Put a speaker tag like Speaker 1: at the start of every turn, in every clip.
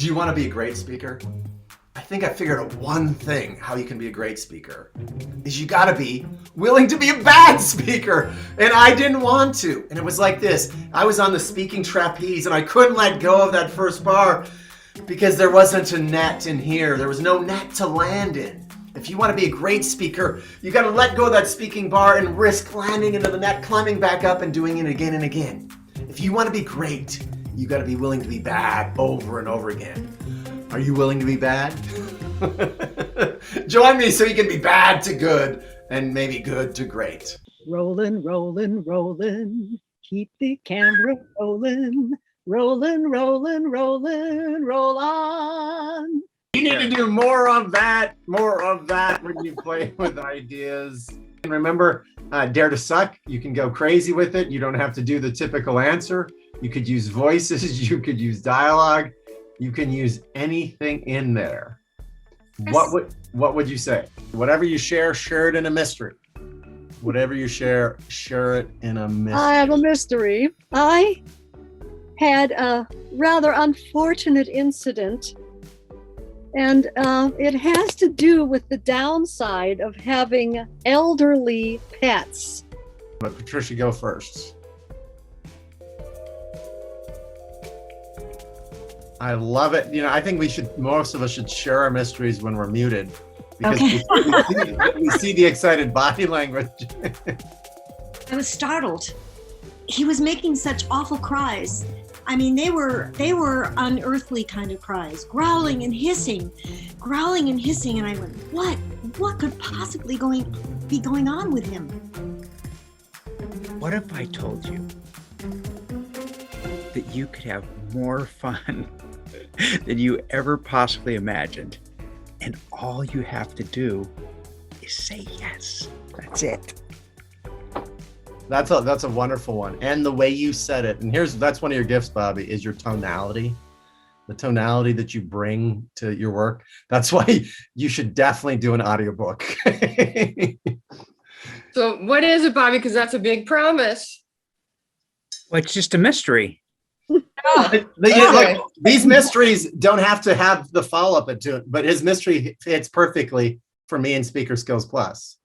Speaker 1: Do you want to be a great speaker? I think I figured out one thing how you can be a great speaker is you got to be willing to be a bad speaker. And I didn't want to. And it was like this. I was on the speaking trapeze and I couldn't let go of that first bar because there wasn't a net in here. There was no net to land in. If you want to be a great speaker, you got to let go of that speaking bar and risk landing into the net, climbing back up and doing it again and again. If you want to be great, you got to be willing to be bad over and over again. Are you willing to be bad? Join me so you can be bad to good and maybe good to great.
Speaker 2: Rolling, rolling, rolling. Keep the camera rolling. Rolling, rolling, rolling, roll on.
Speaker 1: You need to do more of that when you play with ideas. And remember, dare to suck. You can go crazy with it. You don't have to do the typical answer. You could use voices. You could use dialogue. You can use anything in there. What would you say? Whatever you share it in a mystery. Whatever you share it in a mystery.
Speaker 2: I have a mystery. I had a rather unfortunate incident, and it has to do with the downside of having elderly pets.
Speaker 1: But Patricia, go first. I love it. You know, I think most of us should share our mysteries when we're muted because we see the excited body language.
Speaker 3: I was startled. He was making such awful cries. I mean, they were unearthly kind of cries, growling and hissing. And I went, what could possibly be going on with him?
Speaker 4: What if I told you that you could have more fun than you ever possibly imagined, and all you have to do is say yes? That's it.
Speaker 1: That's a wonderful one. And the way you said it, and that's one of your gifts, Bobby, is your tonality. The tonality that you bring to your work. That's why you should definitely do an audiobook.
Speaker 5: So what is it, Bobby? Because that's a big promise.
Speaker 4: Well, it's just a mystery.
Speaker 1: Look, these mysteries don't have to have the follow-up to it, but his mystery fits perfectly for me in Speaker Skills Plus.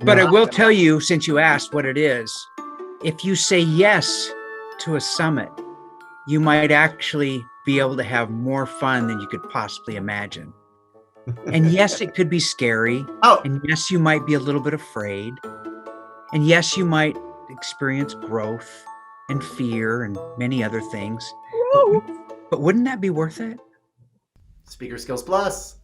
Speaker 4: But I will tell you, since you asked what it is, if you say yes to a summit, you might actually be able to have more fun than you could possibly imagine. And yes, it could be scary.
Speaker 1: Oh.
Speaker 4: And yes, you might be a little bit afraid. And yes, you might experience growth and fear and many other things. But wouldn't that be worth it?
Speaker 1: Speaker Skills Plus.